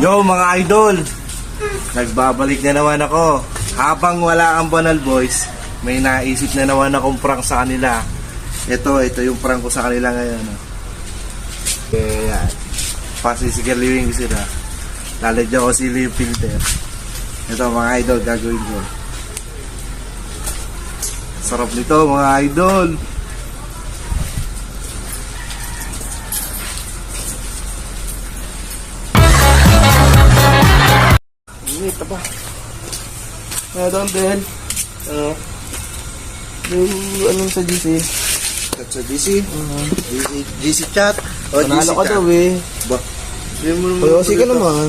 Yo mga idol, nagbabalik na naman ako. Habang wala ang Banal Boys, may naisip na naman akong prank sa kanila. Ito yung prank ko sa kanila ngayon. Kaya pasisigaliwin ko sila. Lalagyan ko sila yung filter. Ito mga idol, gagawin ko. Sarap nito mga idol. Ito pa. Meron din. Yung anong sa GC? Chat sa GC? GC chat? O GC Panalo ka daw eh. Ba? Sige naman.